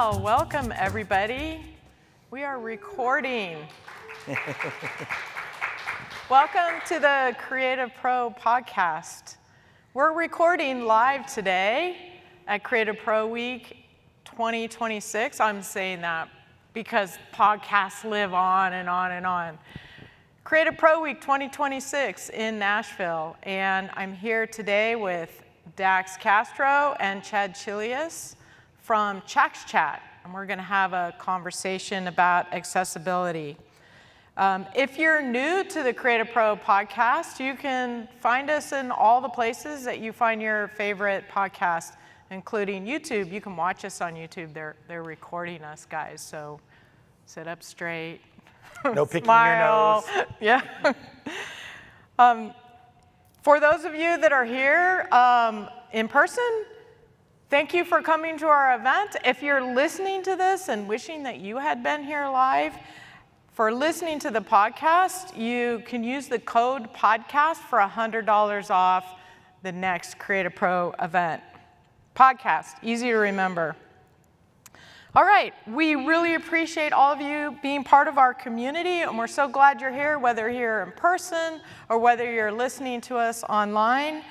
Well, welcome everybody. We are recording. Welcome to the Creative Pro podcast. We're recording live today at Creative Pro Week 2026. I'm saying that because podcasts live on and on and on. Creative Pro Week 2026 in Nashville, and I'm here today with Dax Castro and Chad Chilius from ChaxChat, and we're going to have a conversation about accessibility. If you're new to the Creative Pro podcast, you can find us in all the places that you find your favorite podcast, including YouTube. You can watch us on YouTube. They're recording us, guys, so sit up straight. No picking Smile. your nose. Yeah. For those of you that are here in person, thank you for coming to our event. If you're listening to this and wishing that you had been here live, for listening to the podcast, you can use the code podcast for $100 off the next Creative Pro event. Podcast, easy to remember. All right, we really appreciate all of you being part of our community, and we're so glad you're here, whether you're in person or whether you're listening to us online.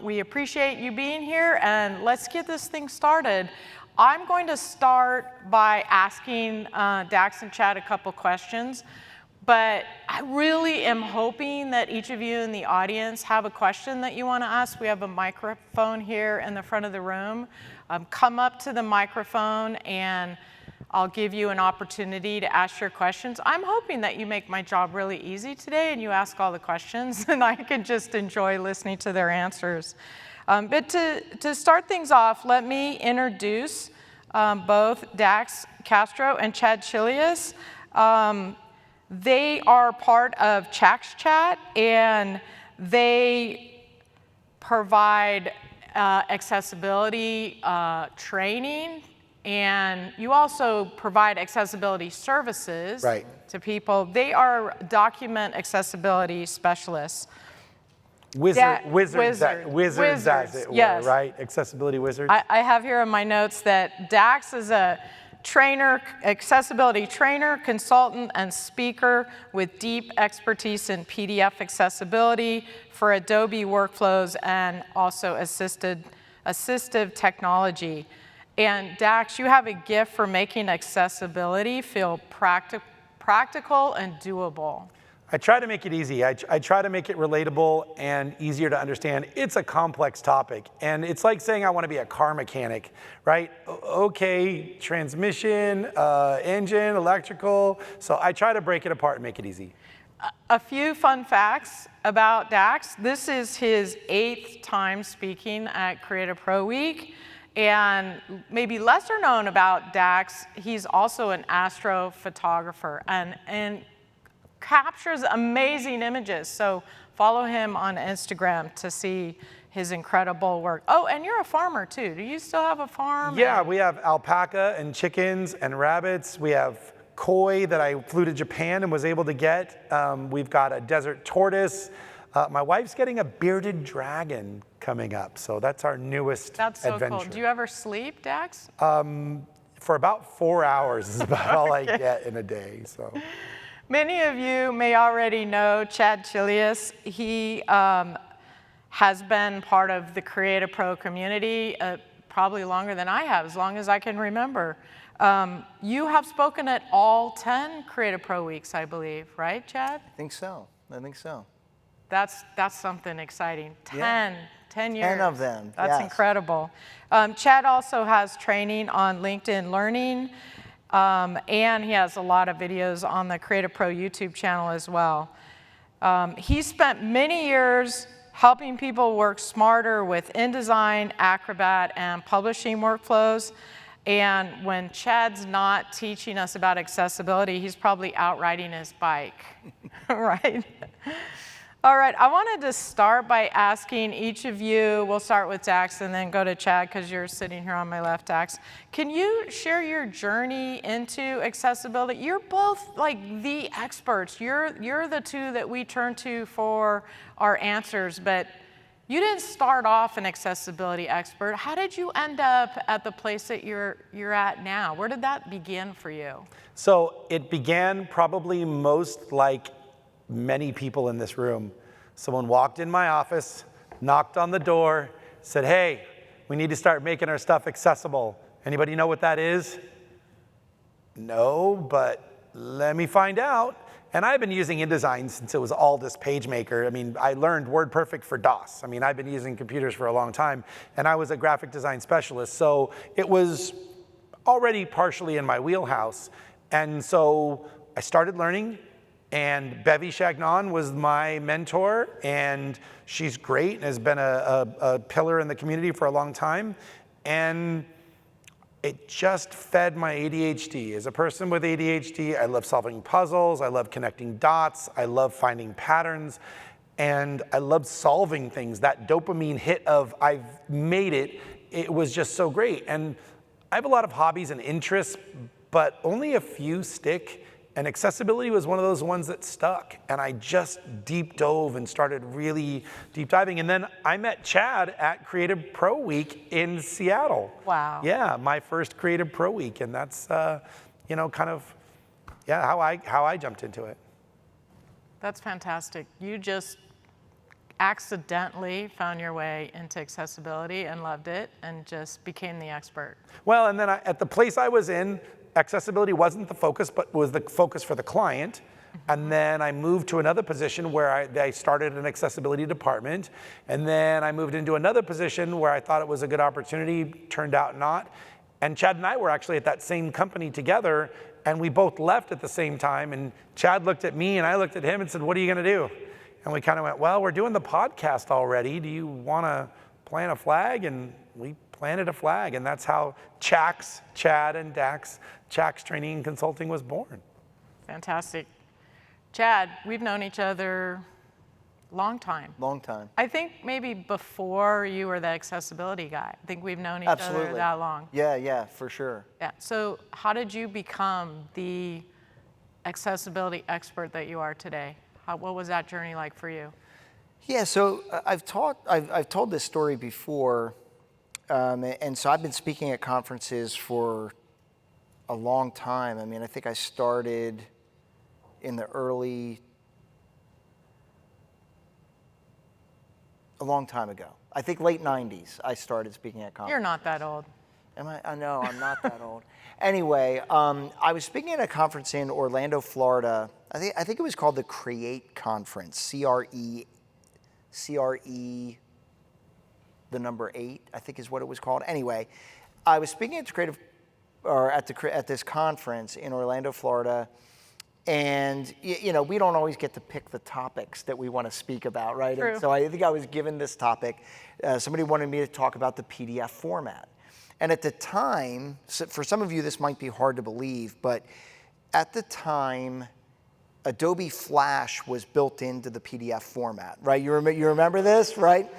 We appreciate you being here, and let's get this thing started. I'm going to start by asking Dax and Chad a couple questions, but I really am hoping that each of you in the audience have a question that you want to ask. We have a microphone here in the front of the room. Come up to the microphone and I'll give you an opportunity to ask your questions. I'm hoping that you make my job really easy today and you ask all the questions and I can just enjoy listening to their answers. But to start things off, let me introduce both Dax Castro and Chad Chilius. They are part of ChaxChat, and they provide accessibility training, and you also provide accessibility services to people. They are document accessibility specialists. Wizards, as it were, yes. right? Accessibility wizards. I have here in my notes that Dax is a trainer, accessibility trainer, consultant, and speaker with deep expertise in PDF accessibility for Adobe workflows and also assistive technology. And Dax, you have a gift for making accessibility feel practical and doable. I try to make it easy. I try to make it relatable and easier to understand. It's a complex topic, and it's like saying I want to be a car mechanic, right? Okay, transmission, engine, electrical. So I try to break it apart and make it easy. A few fun facts about Dax. This is his 8th time speaking at Creative Pro Week. And maybe lesser known about Dax, he's also an astrophotographer and captures amazing images. So follow him on Instagram to see his incredible work. Oh, and you're a farmer too. Do you still have a farm? Yeah, we have alpaca and chickens and rabbits. We have koi that I flew to Japan and was able to get. We've got a desert tortoise. My wife's getting a bearded dragon coming up, so that's our newest That's so adventure. cool. Do you ever sleep, Dax? For about 4 hours is about all I get in a day. So. Many of you may already know Chad Chilius. He has been part of the Creative Pro community probably longer than I have, as long as I can remember. You have spoken at all 10 Creative Pro Weeks, I believe, right, Chad? I think so. That's something exciting. 10 years. 10 of them, That's incredible. Chad also has training on LinkedIn Learning, and he has a lot of videos on the Creative Pro YouTube channel as well. He spent many years helping people work smarter with InDesign, Acrobat, and publishing workflows. And when Chad's not teaching us about accessibility, he's probably out riding his bike, right? All right, I wanted to start by asking each of you, we'll start with Dax and then go to Chad because you're sitting here on my left, Dax. Can you share your journey into accessibility? You're both like the experts. You're the two that we turn to for our answers, but You didn't start off an accessibility expert. How did you end up at the place that you're at now? Where did that begin for you? So it began probably most like many people in this room. Someone walked in my office, knocked on the door, said, hey, we need to start making our stuff accessible. Anybody know what that is? No, but let me find out. And I've been using InDesign since it was Aldus PageMaker. I mean, I learned WordPerfect for DOS. I mean, I've been using computers for a long time, and I was a graphic design specialist. So it was already partially in my wheelhouse. And so I started learning, and Bevy Chagnon was my mentor, and she's great and has been a pillar in the community for a long time. And it just fed my ADHD. As a person with ADHD, I love solving puzzles, I love connecting dots, I love finding patterns, and I love solving things. That dopamine hit of I've made it, it was just so great. And I have a lot of hobbies and interests, but only a few stick. And accessibility was one of those ones that stuck. And I just deep dove and started really deep diving. And then I met Chad at Creative Pro Week in Seattle. Wow. Yeah, my first Creative Pro Week. And that's, you know, kind of, yeah, how I jumped into it. That's fantastic. You just accidentally found your way into accessibility and loved it and just became the expert. Well, and then at the place I was in, accessibility wasn't the focus, but was the focus for the client. And then I moved to another position where I started an accessibility department. And then I moved into another position where I thought it was a good opportunity, turned out not. And Chad and I were actually at that same company together, and we both left at the same time. And Chad looked at me and I looked at him and said, what are you gonna do? And we kind of went, well, we're doing the podcast already. Do you wanna plant a flag? And we planted a flag, and that's how CHACS, Chad and Dax, CHACS Training and Consulting was born. Fantastic. Chad, we've known each other long time. Long time. I think maybe before you were the accessibility guy. I think we've known each Absolutely. other that long. Yeah, for sure. Yeah. So how did you become the accessibility expert that you are today? What was that journey like for you? Yeah, so I've told this story before, and so I've been speaking at conferences for a long time. I mean, I think I started in the a long time ago. I think late 90s I started speaking at conferences. You're not that old. Am I? I know, I'm not that old. Anyway, I was speaking at a conference in Orlando, Florida. I think it was called the Create Conference, CRE, the number 8, I think is what it was called. Anyway, I was speaking at this conference in Orlando, Florida, and you know, we don't always get to pick the topics that we want to speak about, right? True. And so I think I was given this topic. Somebody wanted me to talk about the PDF format. And at the time, so for some of you this might be hard to believe, but at the time, Adobe Flash was built into the PDF format, right? You remember this, right?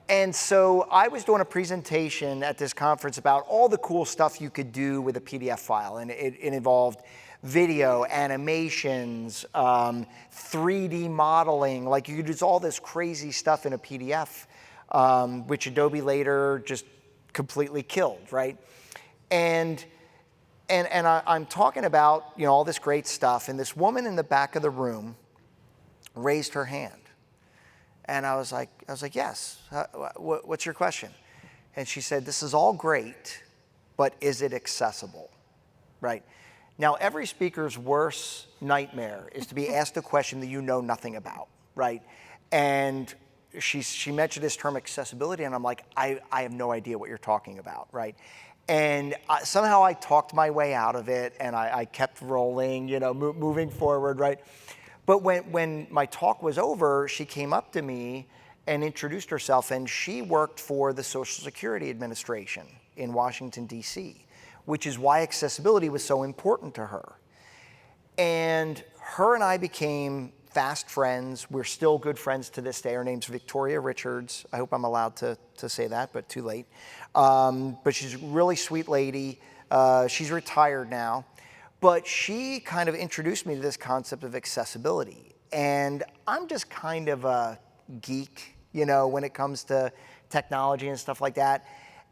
And so I was doing a presentation at this conference about all the cool stuff you could do with a PDF file, and it involved video, animations, 3D modeling, like you could do all this crazy stuff in a PDF, which Adobe later just completely killed, right? And I'm talking about, you know, all this great stuff, and this woman in the back of the room raised her hand. And I was like, yes, what's your question? And she said, this is all great, but is it accessible, right? Now, every speaker's worst nightmare is to be asked a question that you know nothing about, right? And she mentioned this term accessibility, and I'm like, I have no idea what you're talking about, right? And somehow I talked my way out of it, and I kept rolling, you know, moving forward, right? But when my talk was over, she came up to me and introduced herself, and she worked for the Social Security Administration in Washington, D.C., which is why accessibility was so important to her. And her and I became fast friends. We're still good friends to this day. Her name's Victoria Richards. I hope I'm allowed to say that, but too late. But she's a really sweet lady. She's retired now. But she kind of introduced me to this concept of accessibility. And I'm just kind of a geek, you know, when it comes to technology and stuff like that.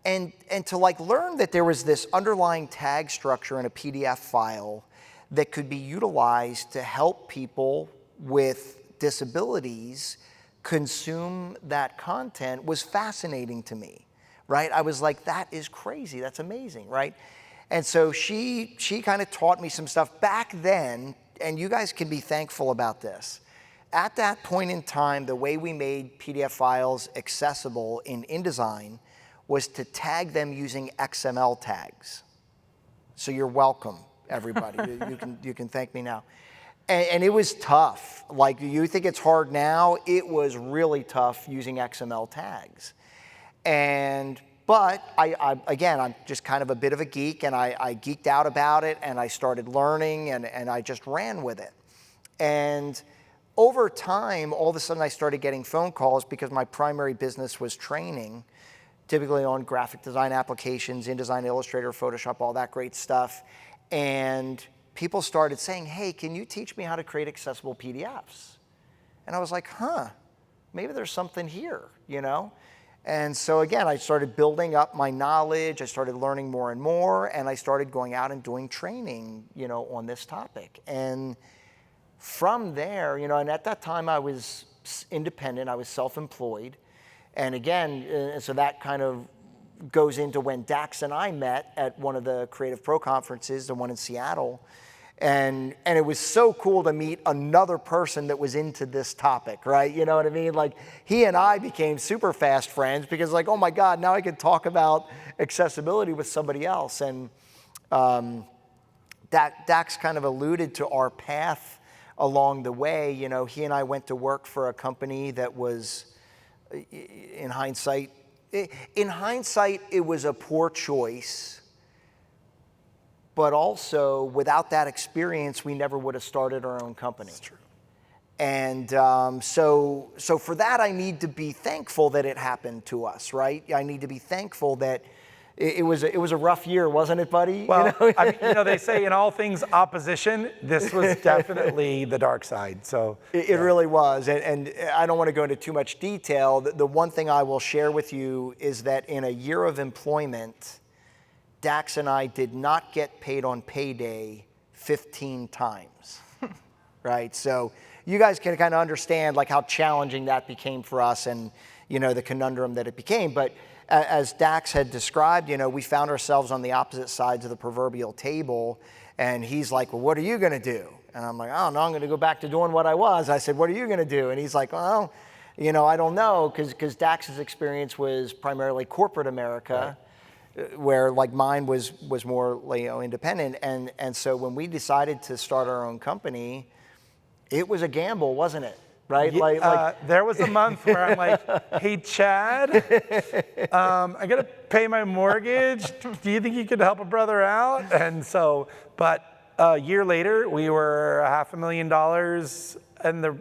And to like learn that there was this underlying tag structure in a PDF file that could be utilized to help people with disabilities consume that content was fascinating to me, right? I was like, that is crazy, that's amazing, right? And so she kind of taught me some stuff back then, and you guys can be thankful about this. At that point in time, the way we made PDF files accessible in InDesign was to tag them using XML tags. So you're welcome, everybody. you can thank me now. And it was tough. Like, you think it's hard now? It was really tough using XML tags. But again, I'm just kind of a bit of a geek, and I geeked out about it, and I started learning, and I just ran with it. And over time, all of a sudden I started getting phone calls because my primary business was training, typically on graphic design applications, InDesign, Illustrator, Photoshop, all that great stuff. And people started saying, hey, can you teach me how to create accessible PDFs? And I was like, maybe there's something here, you know? And so again, I started building up my knowledge, I started learning more and more, and I started going out and doing training, you know, on this topic. And from there, you know, and at that time I was independent, I was self-employed. And again, so that kind of goes into when Dax and I met at one of the Creative Pro conferences, the one in Seattle. And it was so cool to meet another person that was into this topic, right? You know what I mean? Like, he and I became super fast friends because, like, oh my God, now I can talk about accessibility with somebody else. And Dax kind of alluded to our path along the way. You know, he and I went to work for a company that was, in hindsight, it was a poor choice. But also, without that experience, we never would have started our own company. That's true. And so for that, I need to be thankful that it happened to us, right? I need to be thankful that it was a rough year, wasn't it, buddy? Well, you know? I mean, you know, they say in all things opposition, this was definitely the dark side. So it really was. And I don't want to go into too much detail. The one thing I will share with you is that in a year of employment, Dax and I did not get paid on payday 15 times, right? So you guys can kind of understand like how challenging that became for us, and you know, the conundrum that it became. But as Dax had described, you know, we found ourselves on the opposite sides of the proverbial table, and he's like, well, what are you gonna do? And I'm like, oh no, I'm gonna go back to doing what I was. I said, what are you gonna do? And he's like, well, you know, I don't know, because Dax's experience was primarily corporate America. Right. Where like mine was more, you know, independent. And so when we decided to start our own company, it was a gamble, wasn't it? Right? Yeah, there was a month where I'm like, hey, Chad, I got to pay my mortgage. Do you think you could help a brother out? And so, but a year later, we were $500,000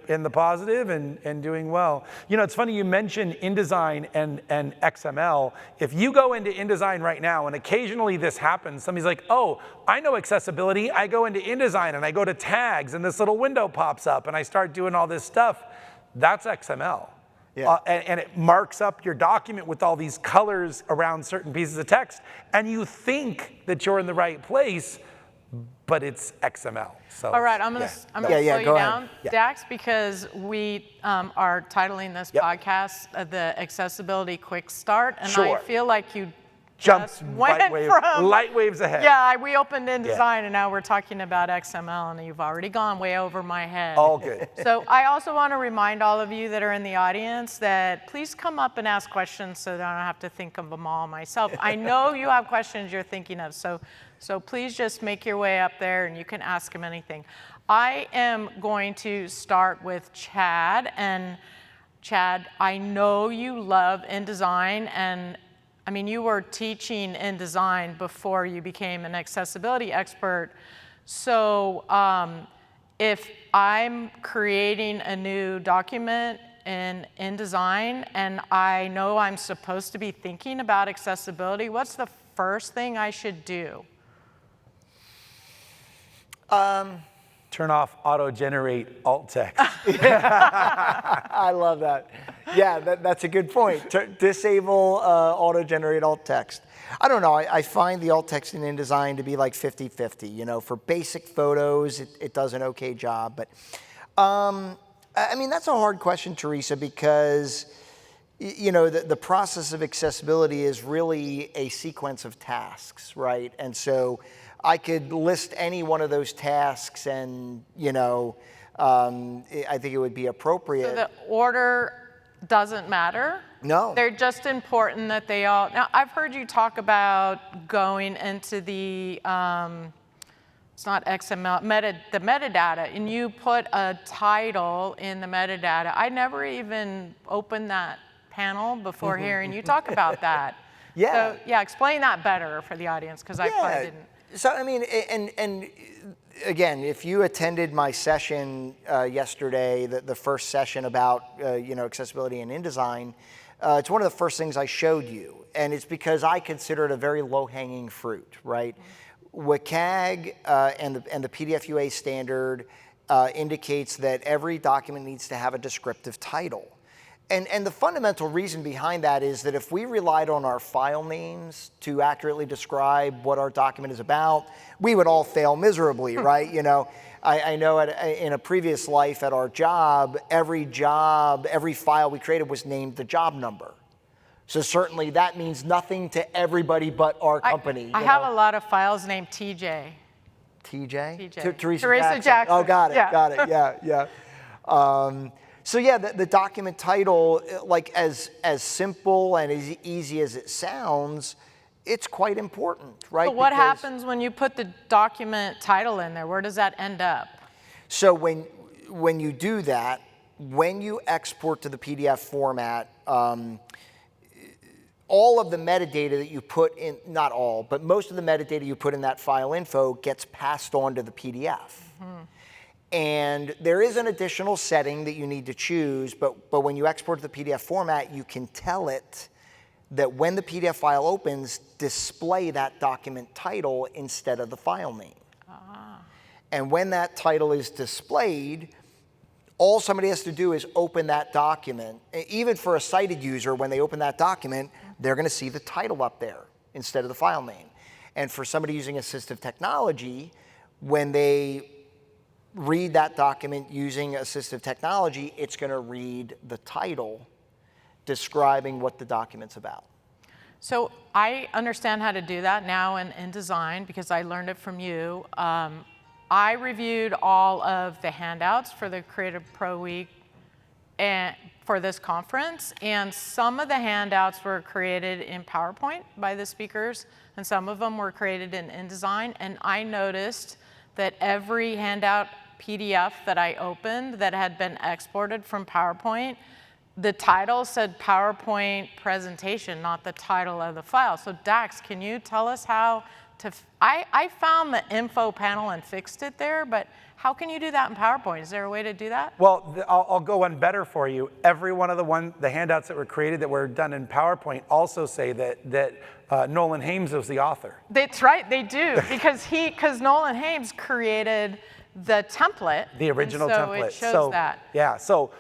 in the positive and doing well. You know, it's funny you mentioned InDesign and XML. If you go into InDesign right now, and occasionally this happens, somebody's like, oh, I know accessibility. I go into InDesign and I go to tags and this little window pops up and I start doing all this stuff. That's XML. Yeah. And it marks up your document with all these colors around certain pieces of text. And you think that you're in the right place, but it's XML. So, all right, I'm gonna slow you down, Dax, because we are titling this podcast the Accessibility Quick Start, and I feel like you just went from light waves ahead. Yeah, we opened InDesign, and now we're talking about XML, and you've already gone way over my head. All good. So I also want to remind all of you that are in the audience that please come up and ask questions so that I don't have to think of them all myself. I know you have questions you're thinking of, so please just make your way up there and you can ask him anything. I am going to start with Chad. And Chad, I know you love InDesign, and I mean, you were teaching InDesign before you became an accessibility expert. So if I'm creating a new document in InDesign and I know I'm supposed to be thinking about accessibility, what's the first thing I should do? Turn off auto-generate alt text. I love that. Yeah, that's a good point. Disable auto-generate alt text. I don't know. I find the alt text in InDesign to be like 50-50. You know, for basic photos, it does an okay job. But I mean, that's a hard question, Teresa, because you know, the process of accessibility is really a sequence of tasks, right? And so I could list any one of those tasks and, you know, I think it would be appropriate. So the order doesn't matter? No. They're just important that they all, now I've heard you talk about going into the, it's not XML, the metadata, and you put a title in the metadata. I never even opened that panel before hearing you talk about that. Yeah. So, yeah, explain that better for the audience, because I probably didn't. So, I mean, and again, if you attended my session yesterday, the first session about, you know, accessibility in InDesign, it's one of the first things I showed you. And it's because I consider it a very low-hanging fruit, right? WCAG and the PDF UA standard indicates that every document needs to have a descriptive title. And the fundamental reason behind that is that if we relied on our file names to accurately describe what our document is about, we would all fail miserably, right? You know, I know in a previous life at our job, every file we created was named the job number. So certainly that means nothing to everybody but our company. I have a lot of files named TJ. TJ? TJ. Teresa Jackson. Oh, got it, got it, yeah. So yeah, the document title, like as simple and as easy as it sounds, it's quite important, right? So what happens when you put the document title in there? Where does that end up? So when you do that, when you export to the PDF format, all of the metadata that you put in, not all, but most of the metadata you put in that file info gets passed on to the PDF. Mm-hmm. And there is an additional setting that you need to choose, but when you export to the PDF format, you can tell it that when the PDF file opens, display that document title instead of the file name. Ah. And when that title is displayed, all somebody has to do is open that document. Even for a sighted user, when they open that document, they're going to see the title up there instead of the file name. And for somebody using assistive technology, when they read that document using assistive technology, it's going to read the title describing what the document's about. So I understand how to do that now in InDesign because I learned it from you. I reviewed all of the handouts for the Creative Pro Week and for this conference, and some of the handouts were created in PowerPoint by the speakers, and some of them were created in InDesign, and I noticed that every handout PDF that I opened that had been exported from PowerPoint, the title said PowerPoint presentation, not the title of the file. So Dax, can you tell us how to, I found the info panel and fixed it there, but how can you do that in PowerPoint? Is there a way to do that? Well, I'll go one better for you. Every one of the handouts that were created that were done in PowerPoint also say that Nolan Hames was the author. That's right, they do, because Nolan Hames created the template. The original template. It shows that. Yeah, so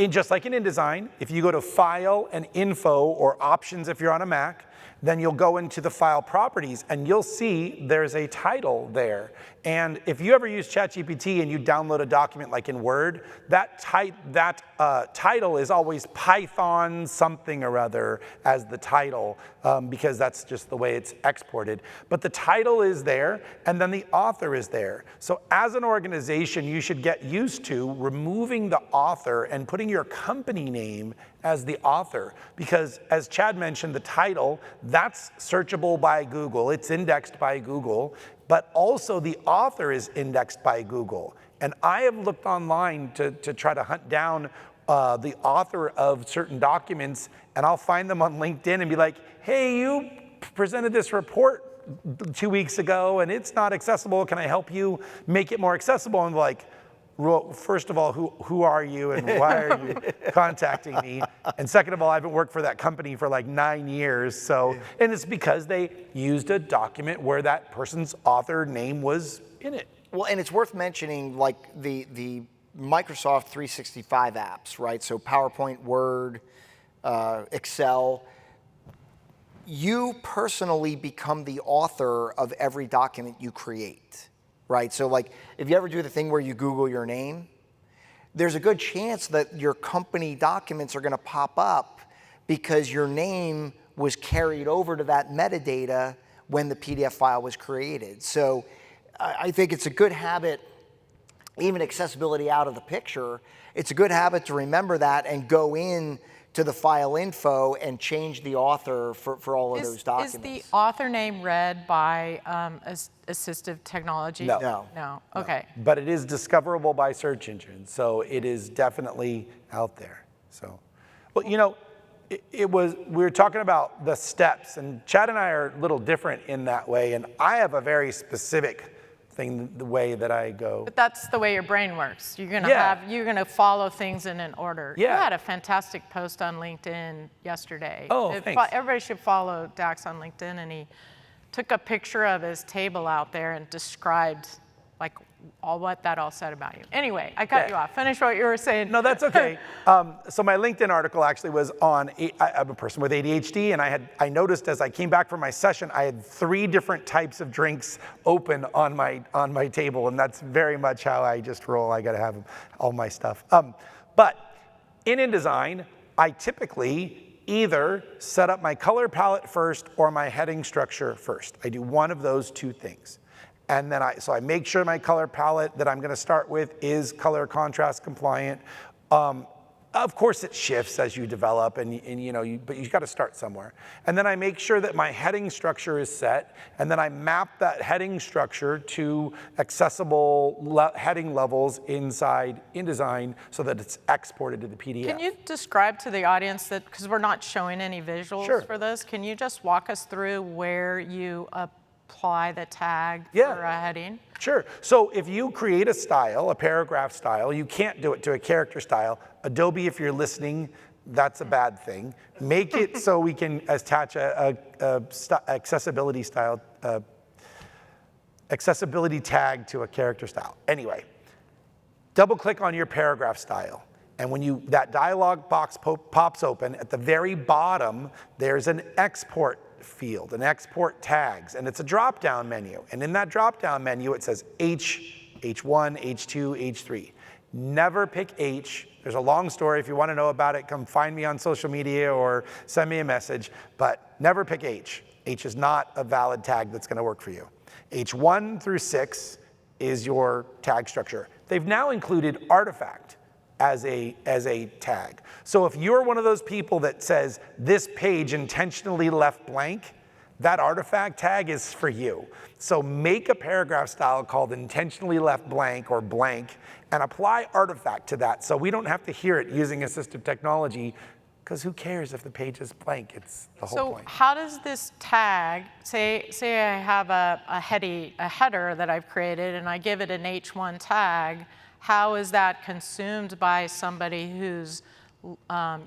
just like in InDesign, if you go to File and Info or Options if you're on a Mac, then you'll go into the file properties and you'll see there's a title there. And if you ever use ChatGPT and you download a document like in Word, that title is always Python something or other as the title because that's just the way it's exported. But the title is there and then the author is there. So as an organization, you should get used to removing the author and putting your company name as the author, because as Chad mentioned, the title, that's searchable by Google, it's indexed by Google, but also the author is indexed by Google. And I have looked online to try to hunt down the author of certain documents, and I'll find them on LinkedIn and be like, hey, you presented this report 2 weeks ago and it's not accessible, can I help you make it more accessible? And like, well, first of all, who are you and why are you contacting me? And second of all, I haven't worked for that company for like 9 years. So, and it's because they used a document where that person's author name was in it. Well, and it's worth mentioning, like the Microsoft 365 apps, right? So PowerPoint, Word, Excel. You personally become the author of every document you create, right? So like if you ever do the thing where you Google your name, there's a good chance that your company documents are going to pop up because your name was carried over to that metadata when the PDF file was created. So I think it's a good habit, even accessibility out of the picture, it's a good habit to remember that and go in to the file info and change the author for all of those documents. Is the author name read by assistive technology? No. No, okay. But it is discoverable by search engines, so it is definitely out there. So, well, you know, we were talking about the steps, and Chad and I are a little different in that way, and I have a very specific thing, the way that I go. But that's the way your brain works. You're gonna Yeah. you're gonna follow things in an order. Yeah. You had a fantastic post on LinkedIn yesterday. Oh, thanks. Everybody should follow Dax on LinkedIn, and he took a picture of his table out there and described like what that all said about you. Anyway, I cut Yeah. you off. Finish what you were saying. No, that's okay. So my LinkedIn article actually was on, I'm a person with ADHD, and I noticed as I came back from my session, I had 3 different types of drinks open on my table, and that's very much how I just roll. I gotta have all my stuff. But in InDesign, I typically either set up my color palette first or my heading structure first. I do one of those 2 things. And then so I make sure my color palette that I'm gonna start with is color contrast compliant. Of course it shifts as you develop but you gotta start somewhere. And then I make sure that my heading structure is set, and then I map that heading structure to accessible heading levels inside InDesign so that it's exported to the PDF. Can you describe to the audience that, because we're not showing any visuals Sure. for this, can you just walk us through where you apply the tag Yeah. for a heading? Sure. So if you create a style, a paragraph style, you can't do it to a character style. Adobe, if you're listening, that's a bad thing. Make it so we can attach a accessibility tag to a character style. Anyway, double click on your paragraph style. And when that dialog box pops open, at the very bottom, there's an export field, an export tags, and it's a drop-down menu. And in that drop-down menu, it says H1, H2, H3. Never pick H. There's a long story. If you want to know about it, come find me on social media or send me a message, but never pick H. H is not a valid tag that's going to work for you. H1 through 6 is your tag structure. They've now included artifact as a tag. So if you're one of those people that says this page intentionally left blank, that artifact tag is for you. So make a paragraph style called intentionally left blank or blank and apply artifact to that so we don't have to hear it using assistive technology, because who cares if the page is blank? It's the whole point. So how does this tag, say I have a header that I've created and I give it an H1 tag, how is that consumed by somebody who's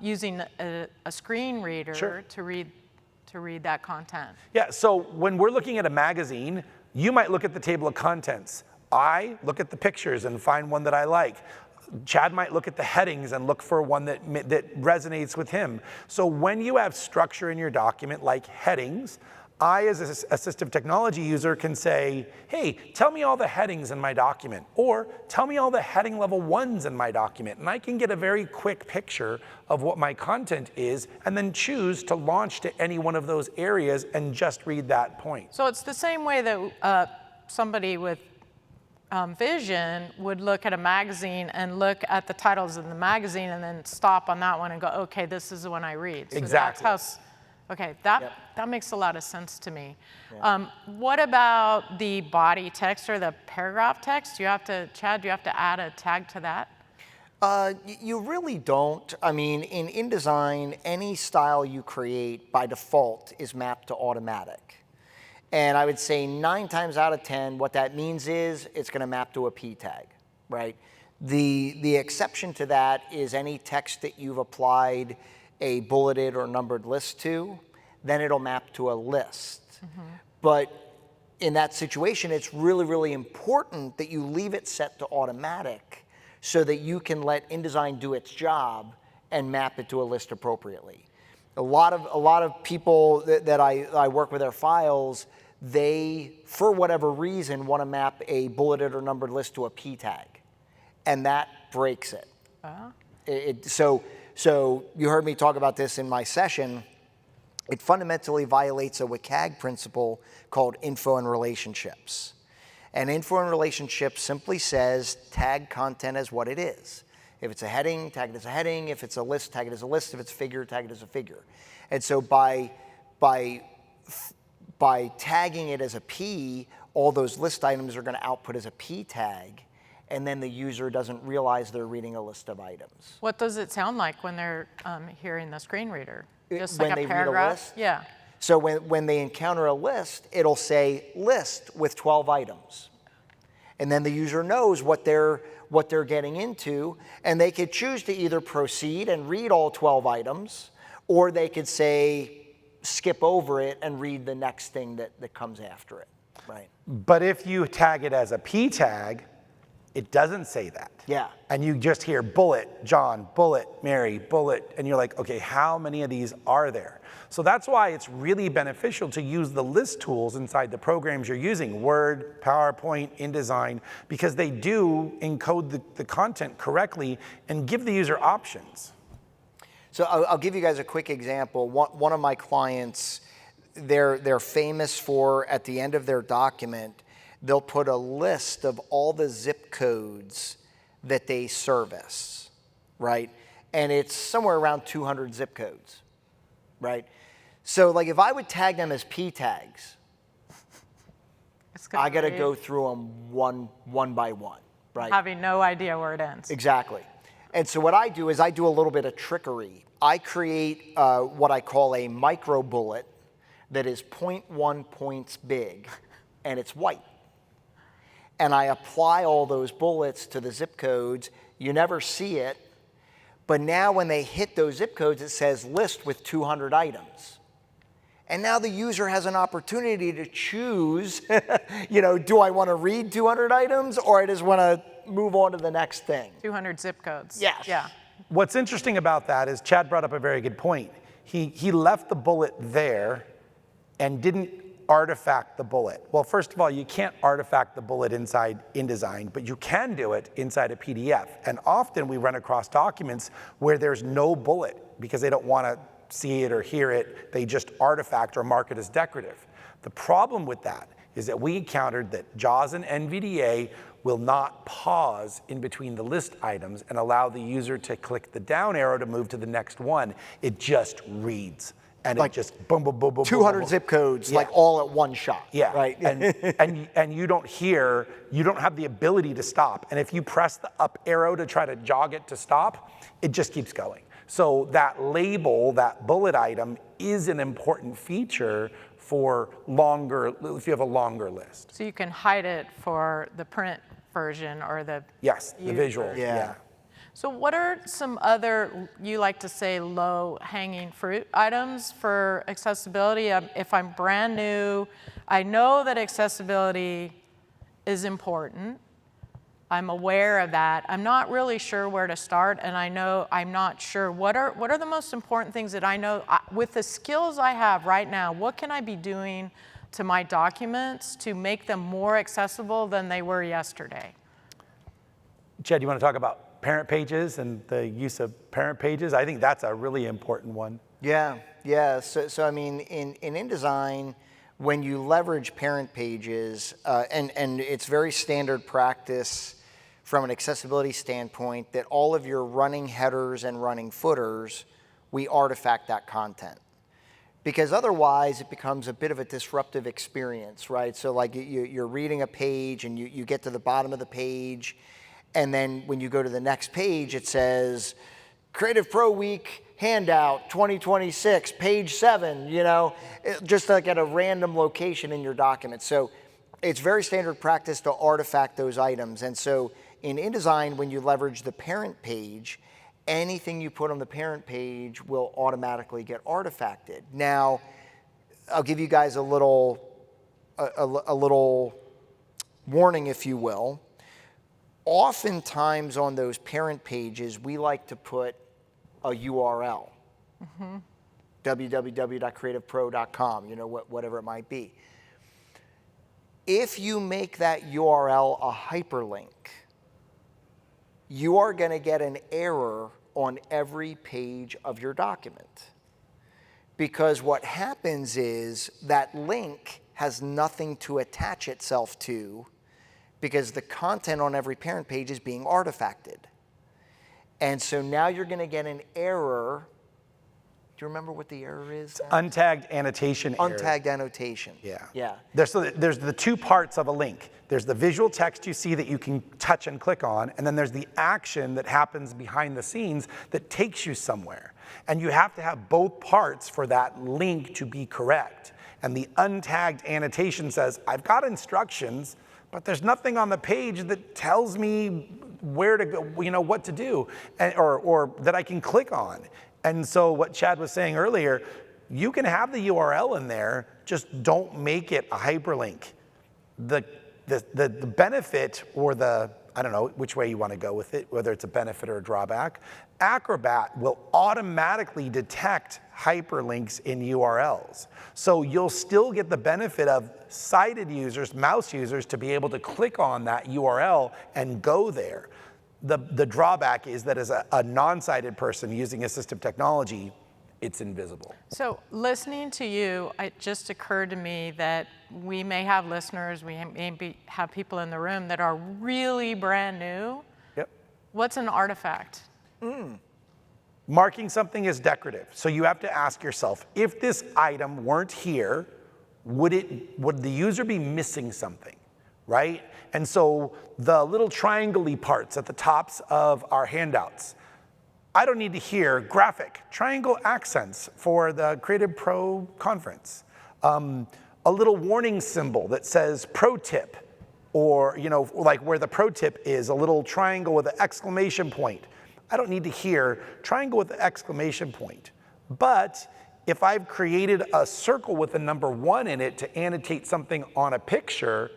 using a screen reader Sure. to read that content? Yeah, so when we're looking at a magazine, you might look at the table of contents. I look at the pictures and find one that I like. Chad might look at the headings and look for one that resonates with him. So when you have structure in your document like headings, I, as an assistive technology user, can say, hey, tell me all the headings in my document, or tell me all the heading level 1s in my document, and I can get a very quick picture of what my content is, and then choose to launch to any one of those areas and just read that point. So it's the same way that somebody with vision would look at a magazine and look at the titles in the magazine and then stop on that one and go, okay, this is the one I read. So Exactly. That's how, okay, that makes a lot of sense to me. What about the body text or the paragraph text? Chad, do you have to add a tag to that? You really don't. I mean, in InDesign, any style you create by default is mapped to automatic. And I would say 9 times out of 10, what that means is it's going to map to a P tag, right? The exception to that is any text that you've applied a bulleted or numbered list to, then it'll map to a list. But in that situation, it's really, really important that you leave it set to automatic so that you can let InDesign do its job and map it to a list appropriately. A lot of people that I work with their files, they, for whatever reason, want to map a bulleted or numbered list to a p tag, and that breaks it. So you heard me talk about this in my session. It fundamentally violates a WCAG principle called info and relationships. And info and relationships simply says tag content as what it is. If it's a heading, tag it as a heading. If it's a list, tag it as a list. If it's a figure, tag it as a figure. And so by tagging it as a P, all those list items are going to output as a P tag, and then the user doesn't realize they're reading a list of items. What does it sound like when they're hearing the screen reader? Just When like they a read a paragraph? list? Yeah. So when they encounter a list, it'll say list with 12 items. And then the user knows what they're getting into, and they could choose to either proceed and read all 12 items, or they could say skip over it and read the next thing that comes after it, right? But if you tag it as a P tag, it doesn't say that. Yeah. And you just hear bullet, John, bullet, Mary, bullet, and you're like, okay, how many of these are there? So that's why it's really beneficial to use the list tools inside the programs you're using, Word, PowerPoint, InDesign, because they do encode the content correctly and give the user options. So I'll give you guys a quick example. One of my clients, they're famous for, at the end of their document, they'll put a list of all the zip codes that they service, right? And it's somewhere around 200 zip codes, right? So like if I would tag them as P tags, I got to go through them one by one, right? Having no idea where it ends. Exactly. And so what I do is I do a little bit of trickery. I create what I call a micro bullet that is 0.1 points big, and it's white. And I apply all those bullets to the zip codes. You never see it, but now when they hit those zip codes, it says list with 200 items. And now the user has an opportunity to choose, do I want to read 200 items or I just want to move on to the next thing? 200 zip codes. Yes. Yeah. What's interesting about that is Chad brought up a very good point. He left the bullet there and didn't artifact the bullet. Well, first of all, you can't artifact the bullet inside InDesign, but you can do it inside a PDF. And often we run across documents where there's no bullet because they don't want to see it or hear it. They just artifact or mark it as decorative. The problem with that is that we encountered that JAWS and NVDA will not pause in between the list items and allow the user to click the down arrow to move to the next one. It just reads. And Like it just boom, boom, boom, boom, 200 boom, boom. zip codes, Yeah. like all at one shot. Yeah, Right. and you don't have the ability to stop. And if you press the up arrow to try to jog it to stop, it just keeps going. So that label, that bullet item, is an important feature for if you have a longer list. So you can hide it for the print version or the Yes, the visual. Yeah. So what are some other, you like to say, low-hanging fruit items for accessibility? If I'm brand new, I know that accessibility is important. I'm aware of that. I'm not really sure where to start, and I'm not sure what are the most important things that I know with the skills I have right now. What can I be doing to my documents to make them more accessible than they were yesterday? Chad, you want to talk about parent pages and the use of parent pages? I think that's a really important one. Yeah. So I mean, in InDesign, when you leverage parent pages, and it's very standard practice from an accessibility standpoint that all of your running headers and running footers, we artifact that content. Because otherwise it becomes a bit of a disruptive experience, right? So like you're reading a page and you get to the bottom of the page, and then when you go to the next page, it says, Creative Pro Week handout 2026, page 7, just like at a random location in your document. So it's very standard practice to artifact those items. And so in InDesign, when you leverage the parent page, anything you put on the parent page will automatically get artifacted. Now, I'll give you guys a little warning, if you will. oftentimes on those parent pages, we like to put a URL. www.creativepro.com, whatever it might be. If you make that URL a hyperlink, you are going to get an error on every page of your document. Because what happens is that link has nothing to attach itself to because the content on every parent page is being artifacted. And so now you're going to get an error. Do you remember what the error is? Untagged annotation error. Untagged annotation. Yeah. Yeah. There's the two parts of a link. There's the visual text you see that you can touch and click on, and then there's the action that happens behind the scenes that takes you somewhere. And you have to have both parts for that link to be correct. And the untagged annotation says, I've got instructions, but there's nothing on the page that tells me where to go, what to do, or that I can click on. And so what Chad was saying earlier, you can have the URL in there, just don't make it a hyperlink. The benefit, or I don't know which way you want to go with it, whether it's a benefit or a drawback, Acrobat will automatically detect hyperlinks in URLs. So you'll still get the benefit of sighted users, mouse users, to be able to click on that URL and go there. The drawback is that as a non-sighted person using assistive technology, it's invisible. So listening to you, it just occurred to me that we may have listeners, we may have people in the room that are really brand new. Yep. What's an artifact? Marking something as decorative. So you have to ask yourself, if this item weren't here, would the user be missing something, right? And so the little triangle-y parts at the tops of our handouts, I don't need to hear graphic triangle accents for the Creative Pro conference. A little warning symbol that says pro tip, or like where the pro tip is, a little triangle with an exclamation point. I don't need to hear triangle with an exclamation point. But if I've created a circle with a number 1 in it to annotate something on a picture,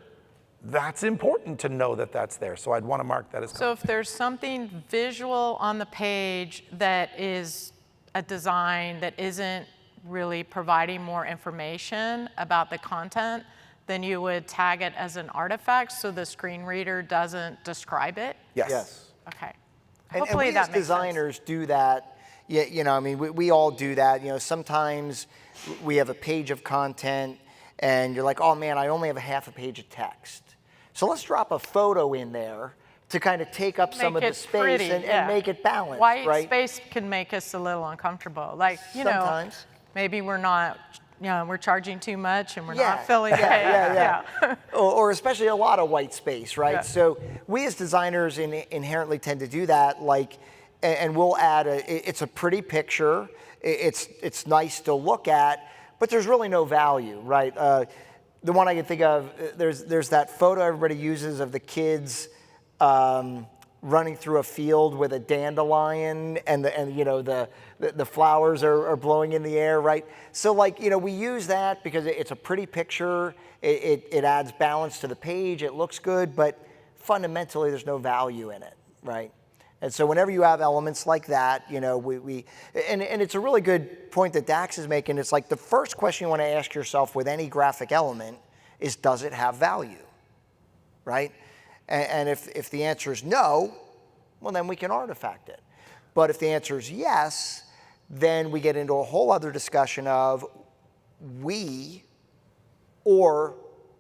that's important to know that that's there. So I'd want to mark that as So if there's something visual on the page that is a design that isn't really providing more information about the content, then you would tag it as an artifact so the screen reader doesn't describe it? Yes. Okay. And Hopefully we that as makes designers do that. Yeah, we all do that. Sometimes we have a page of content and you're like, oh man, I only have a half a page of text. So let's drop a photo in there to kind of take up some of the space and make it balanced, White right? space can make us a little uncomfortable. Like, Sometimes. maybe we're not, we're charging too much and we're Yeah, not filling yeah. it. or especially a lot of white space, right? Yeah. So we as designers inherently tend to do that, and we'll add it's a pretty picture, it's nice to look at, but there's really no value, right? The one I can think of, there's that photo everybody uses of the kids running through a field with a dandelion, and the flowers are blowing in the air, right? So we use that because it's a pretty picture. It adds balance to the page. It looks good, but fundamentally there's no value in it, right? And so whenever you have elements like that, and it's a really good point that Dax is making. It's like the first question you want to ask yourself with any graphic element is, does it have value, right? And if the answer is no, well, then we can artifact it. But if the answer is yes, then we get into a whole other discussion of we or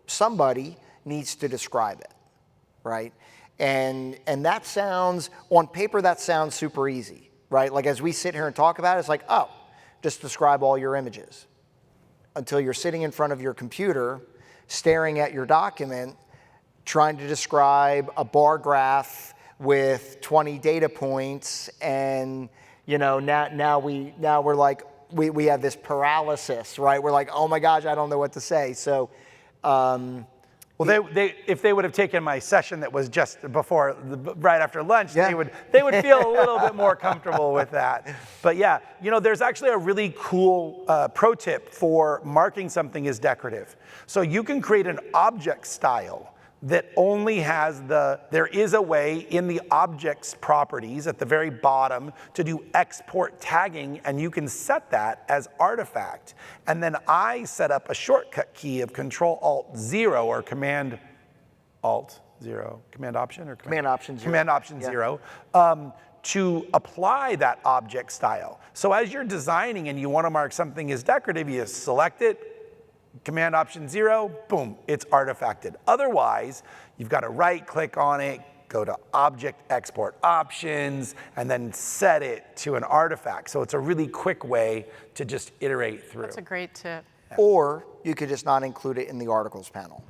somebody needs to describe it, right? And that sounds, on paper, that sounds super easy, right? Like as we sit here and talk about it, it's like, oh, just describe all your images. Until you're sitting in front of your computer, staring at your document, trying to describe a bar graph with 20 data points, and now we're like, we have this paralysis, right? We're like, oh my gosh, I don't know what to say. So, well, if they would have taken my session that was just before, right after lunch, Yeah. they would feel a little bit more comfortable with that. But yeah, there's actually a really cool pro tip for marking something as decorative. So you can create an object style that only has there is a way in the object's properties at the very bottom to do export tagging, and you can set that as artifact. And then I set up a shortcut key of Control-Alt-0 or Command-Alt-0, Command-Option or Command-Option-0. Command-Option-0, to apply that object style. So as you're designing and you want to mark something as decorative, you select it, Command-Option-0, boom, it's artifacted. Otherwise, you've got to right-click on it, go to Object Export Options, and then set it to an artifact. So it's a really quick way to just iterate through. That's a great tip. Or you could just not include it in the articles panel.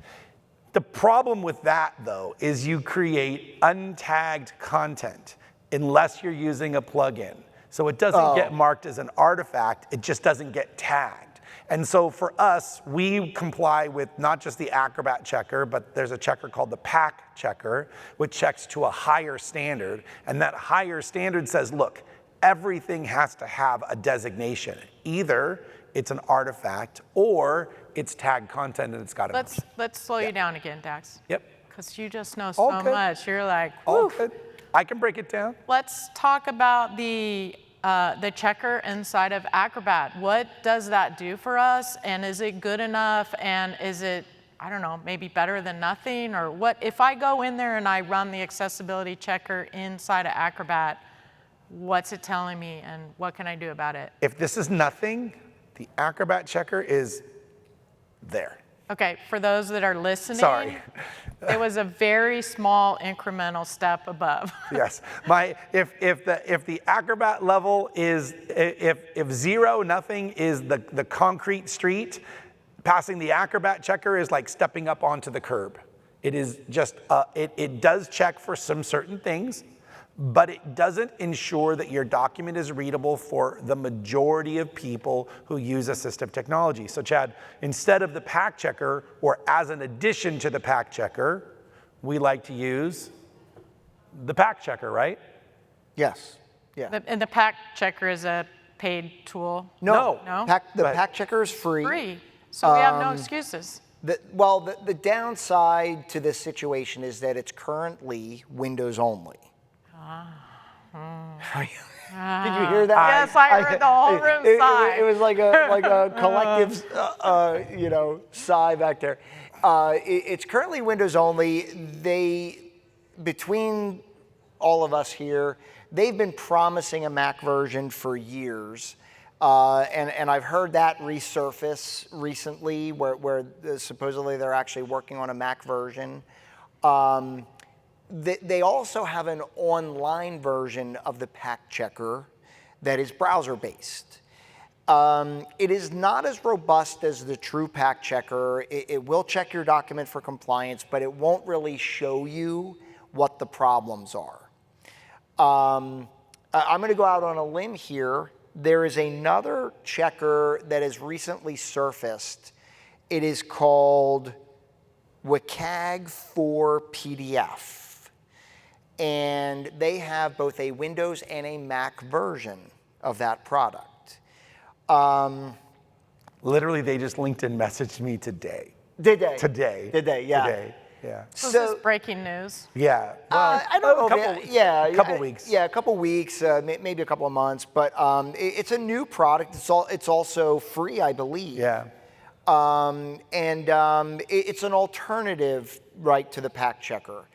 The problem with that, though, is you create untagged content unless you're using a plugin. So it doesn't get marked as an artifact, it just doesn't get tagged. And so for us, we comply with not just the Acrobat checker, but there's a checker called the PAC checker, which checks to a higher standard. And that higher standard says, look, everything has to have a designation. Either it's an artifact or it's tagged content and it's got a Let's slow you down again, Dax. Yep. Because you just know All so good. much. You're like, All whew. good. I can break it down. Let's talk about the checker inside of Acrobat. What does that do for us? And is it good enough? And is it, I don't know, maybe better than nothing? Or what, if I go in there and I run the accessibility checker inside of Acrobat, what's it telling me and what can I do about it? If this is nothing, the Acrobat checker is there. Okay, for those that are listening, Sorry. it was a very small incremental step above. Yes. If the Acrobat level is, if 0, nothing is the concrete street, passing the Acrobat checker is like stepping up onto the curb. It is just, it does check for some certain things, but it doesn't ensure that your document is readable for the majority of people who use assistive technology. So Chad, instead of the PAC checker, or as an addition to the PAC checker, we like to use the PAC checker, right? Yes. Yeah. And the PAC checker is a paid tool? No. No? The PAC checker is free. Free. So we have no excuses. The downside to this situation is that it's currently Windows only. Did you hear that? Yes, I heard the whole room sigh. It was like a collective, sigh back there. It's currently Windows only. Between all of us here, they've been promising a Mac version for years. And I've heard that resurface recently where supposedly they're actually working on a Mac version. They also have an online version of the PAC checker that is browser-based. It is not as robust as the true PAC checker. It will check your document for compliance, but it won't really show you what the problems are. I'm going to go out on a limb here. There is another checker that has recently surfaced. It is called WCAG for PDF. And they have both a Windows and a Mac version of that product. Literally, they just LinkedIn messaged me today. Did they? Today. Did they? Yeah. Today. Yeah. So this is breaking news. Yeah. Well, I don't know. A couple weeks. Yeah, a couple weeks, maybe a couple of months. But it's a new product. It's also free, I believe. Yeah. It's an alternative, right, to the PAC checker.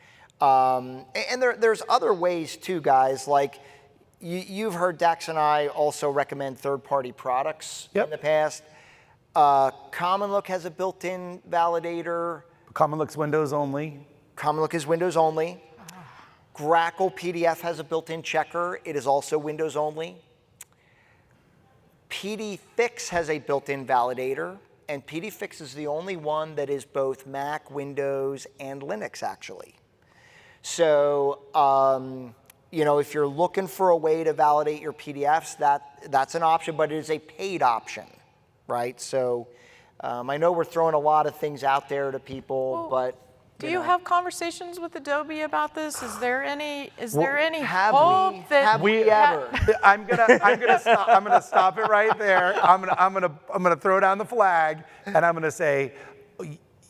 And there's other ways too, guys. Like you've heard Dax and I also recommend third-party products in the past. Common Look has a built-in validator. Common Look's Windows only. Common Look is Windows only. Grackle PDF has a built-in checker. It is also Windows only. PDFix has a built-in validator, and PDFix is the only one that is both Mac, Windows, and Linux, actually. So, if you're looking for a way to validate your PDFs, that's an option, but it is a paid option, right? So, I know we're throwing a lot of things out there to people, but Do you have conversations with Adobe about this? Is there any have hope we- that have we ever? I'm gonna stop it right there. I'm gonna throw down the flag, and I'm gonna say,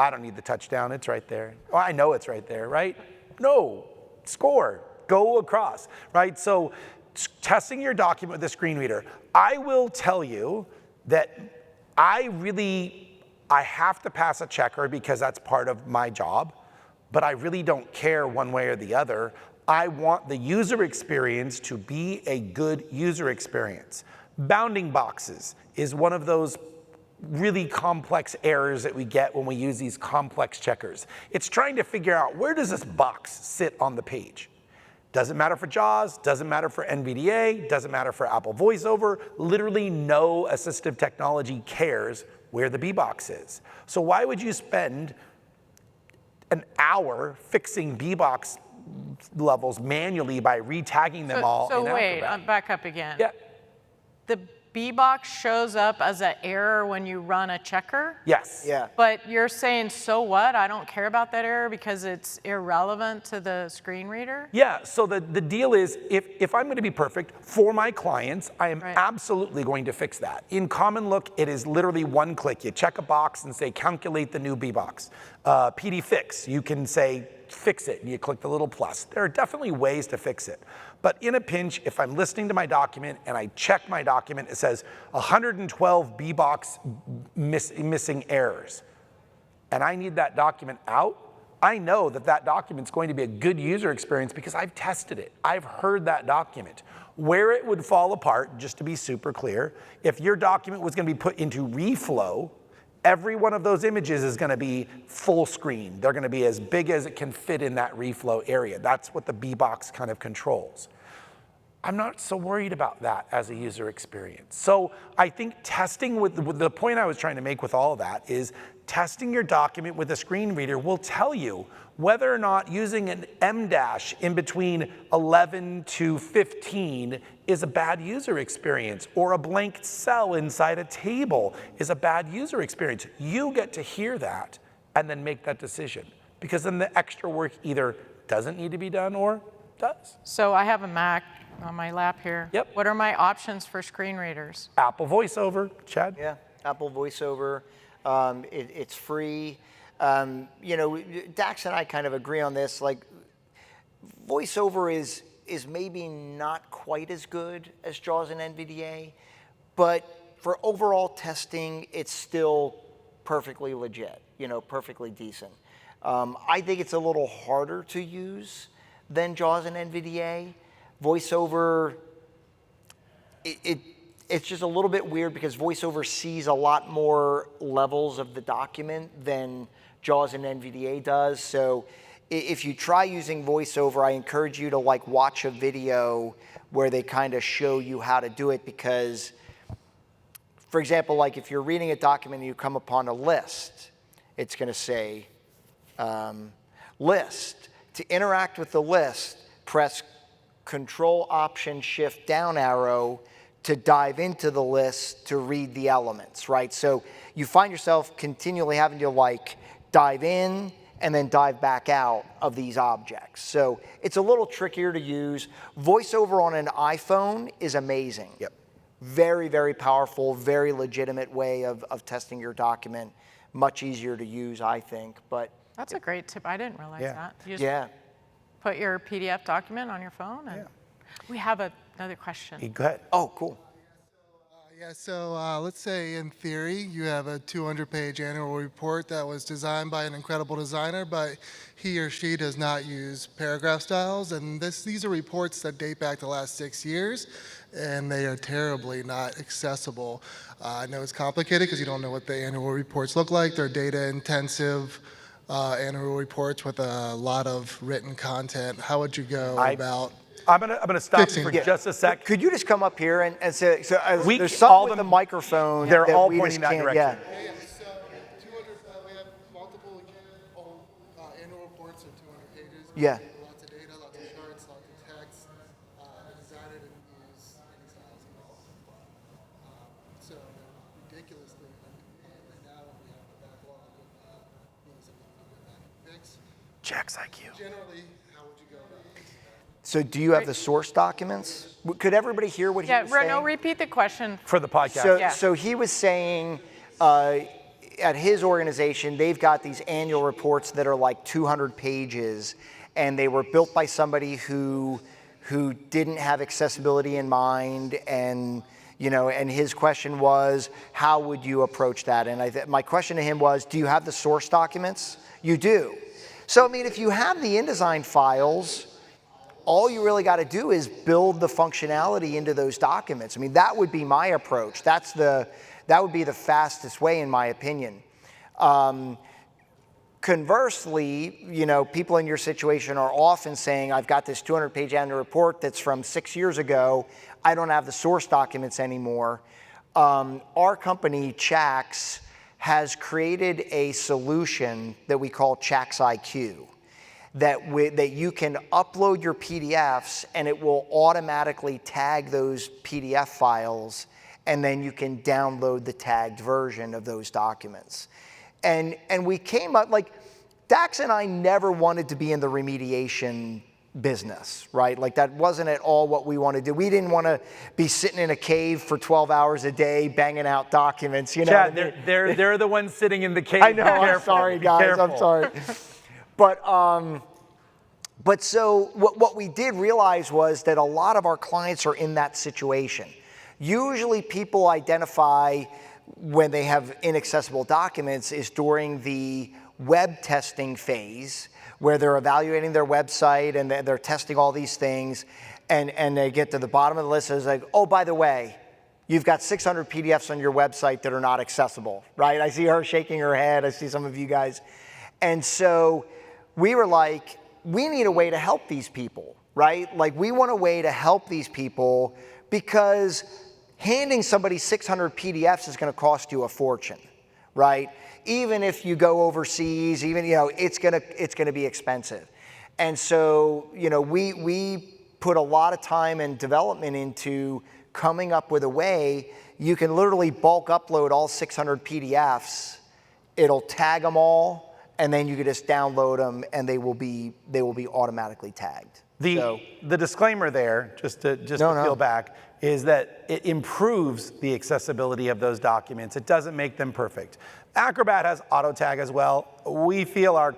I don't need the touchdown, it's right there. Oh, I know it's right there, right? No, score, go across, right? So testing your document with a screen reader, I will tell you that I have to pass a checker because that's part of my job, but I really don't care one way or the other. I want the user experience to be a good user experience. Bounding boxes is one of those really complex errors that we get when we use these complex checkers. It's trying to figure out, where does this box sit on the page? Doesn't matter for JAWS, doesn't matter for NVDA, doesn't matter for Apple VoiceOver. Literally no assistive technology cares where the B box is. So why would you spend an hour fixing B box levels manually by retagging them all So in wait, Acrobat? back up again. Yeah. The B box shows up as an error when you run a checker? Yes. Yeah. But you're saying, so what? I don't care about that error because it's irrelevant to the screen reader? Yeah, so the deal is, if I'm going to be perfect for my clients, I am Right. absolutely going to fix that. In Common Look, it is literally one click. You check a box and say, calculate the new B box. PD Fix, you can say, fix it, and you click the little plus. There are definitely ways to fix it. But in a pinch, if I'm listening to my document and I check my document, it says 112 B box missing errors, and I need that document out, I know that that document's going to be a good user experience because I've tested it. I've heard that document. Where it would fall apart, just to be super clear, if your document was going to be put into reflow, every one of those images is going to be full screen. They're going to be as big as it can fit in that reflow area. That's what the B box kind of controls. I'm not so worried about that as a user experience. So I think testing with the point I was trying to make with all of that is testing your document with a screen reader will tell you whether or not using an M dash in between 11 to 15 is a bad user experience, or a blank cell inside a table is a bad user experience. You get to hear that and then make that decision, because then the extra work either doesn't need to be done or does. So I have a Mac on my lap here. Yep. What are my options for screen readers? Apple VoiceOver, Chad? Yeah, Apple VoiceOver. It's free. You know, Dax and I kind of agree on this. Like, VoiceOver is maybe not quite as good as JAWS and NVDA, but for overall testing, it's still perfectly legit, you know, perfectly decent. I think it's a little harder to use than JAWS and NVDA. VoiceOver, it's just a little bit weird because VoiceOver sees a lot more levels of the document than JAWS and NVDA does. So if you try using VoiceOver, I encourage you to like watch a video where they kind of show you how to do it, because, for example, like if you're reading a document and you come upon a list, it's going to say list. To interact with the list, press Control Option Shift down arrow to dive into the list to read the elements, right? So you find yourself continually having to like dive in and then dive back out of these objects. So it's a little trickier to use. VoiceOver on an iPhone is amazing. Yep. Very, very powerful, very legitimate way of testing your document. Much easier to use, I think, but. That's a great tip. I didn't realize Yeah. that. You just Yeah. put your PDF document on your phone and we have another question. Go ahead. Oh, cool. Yeah, so let's say in theory you have a 200-page annual report that was designed by an incredible designer, but he or she does not use paragraph styles, and these are reports that date back the last 6 years, and they are terribly not accessible. I know it's complicated because you don't know what the annual reports look like. They're data-intensive annual reports with a lot of written content. How would you go about I'm gonna stop fixing for it? just a sec. Could you just come up here and say, so We- there's all something with the- the microphone. they're that all we pointing just that can't- direction. Yeah. So 200, we have multiple annual reports of 200 pages. Yeah. Lots of data, lots of charts, lots of text. Designer didn't use any styles at all. So they're ridiculously, and now we have a backlog of things that we need to go back and fix. Jack's IQ. Generally, how would you go about it? So do you have the source documents? Could everybody hear what he Yeah, was saying? no, repeat the question. For the podcast. So, Yeah. so he was saying at his organization, they've got these annual reports that are like 200 pages, and they were built by somebody who didn't have accessibility in mind, and and his question was, how would you approach that? And my question to him was, do you have the source documents? You do. So I mean, if you have the InDesign files, all you really got to do is build the functionality into those documents. I mean, that would be my approach. That would be the fastest way, in my opinion. Conversely, people in your situation are often saying, I've got this 200-page annual report that's from 6 years ago. I don't have the source documents anymore. Our company, Chax, has created a solution that we call Chax IQ, that you can upload your PDFs and it will automatically tag those PDF files, and then you can download the tagged version of those documents. And we came up, like, Dax and I never wanted to be in the remediation business, right? Like, that wasn't at all what we wanted to do. We didn't want to be sitting in a cave for 12 hours a day banging out documents, Chad, they're the ones sitting in the cave. I know, I'm sorry, guys, I'm sorry. But so what we did realize was that a lot of our clients are in that situation. Usually people identify when they have inaccessible documents is during the web testing phase, where they're evaluating their website and they're testing all these things, and they get to the bottom of the list and it's like, oh, by the way, you've got 600 PDFs on your website that are not accessible, right? I see her shaking her head. I see some of you guys. And so we were like, we need a way to help these people, right? Like, we want a way to help these people, because handing somebody 600 PDFs is going to cost you a fortune, right? Even if you go overseas, even, it's going to be expensive. And so, we put a lot of time and development into coming up with a way you can literally bulk upload all 600 PDFs. It'll tag them all, and then you can just download them, and they will be automatically tagged. The disclaimer there, just to peel back, is that it improves the accessibility of those documents. It doesn't make them perfect. Acrobat has auto tag as well. We feel our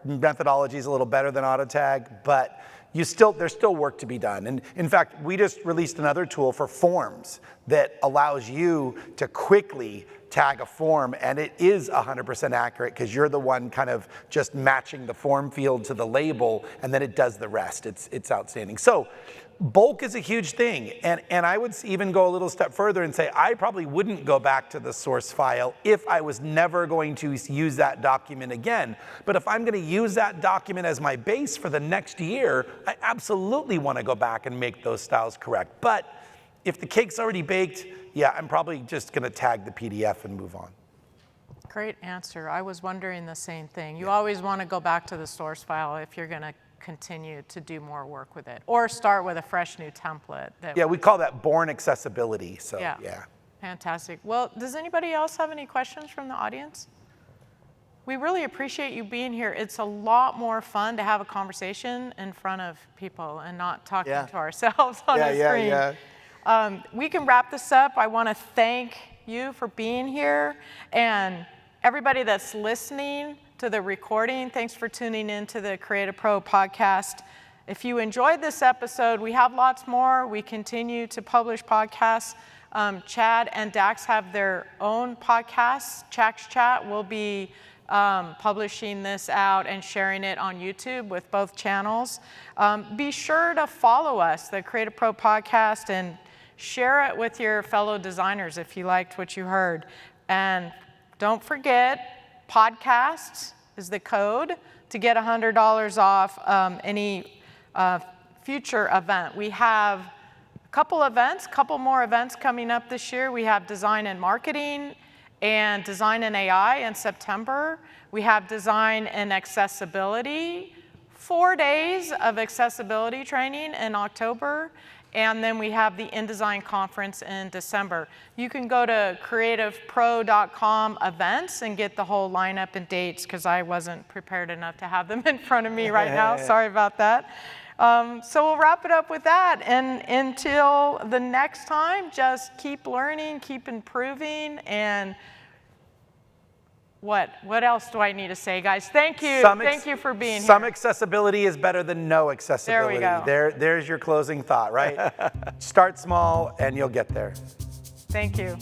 methodology is a little better than auto tag, but there's still work to be done. And in fact, we just released another tool for forms that allows you to quickly tag a form, and it is 100% accurate, because you're the one kind of just matching the form field to the label, and then it does the rest. It's outstanding. So bulk is a huge thing, and I would even go a little step further and say I probably wouldn't go back to the source file if I was never going to use that document again. But if I'm going to use that document as my base for the next year, I absolutely want to go back and make those styles correct. But if the cake's already baked, yeah, I'm probably just going to tag the PDF and move on. Great answer. I was wondering the same thing. You always want to go back to the source file if you're going to continue to do more work with it, or start with a fresh new template. Yeah, we call that born accessibility. So yeah. Fantastic. Well, does anybody else have any questions from the audience? We really appreciate you being here. It's a lot more fun to have a conversation in front of people and not talking to ourselves on the screen. We can wrap this up. I want to thank you for being here, and everybody that's listening to the recording, thanks for tuning in to the Creative Pro podcast. If you enjoyed this episode, we have lots more. We continue to publish podcasts. Chad and Dax have their own podcasts. Chax Chat will be publishing this out and sharing it on YouTube with both channels. Be sure to follow us, the Creative Pro podcast, and share it with your fellow designers if you liked what you heard. And don't forget, podcasts is the code to get $100 off any future event. We have a couple more events coming up this year. We have Design and Marketing and Design and AI in September. We have Design and Accessibility, 4 days of accessibility training in October. And then we have the InDesign conference in December. You can go to creativepro.com events and get the whole lineup and dates, because I wasn't prepared enough to have them in front of me right now. Sorry about that. So we'll wrap it up with that. And until the next time, just keep learning, keep improving, and What else do I need to say, guys? Thank you. Thank you for being Some here. accessibility is better than no accessibility. go. There's your closing thought, right? Start small and you'll get there. Thank you.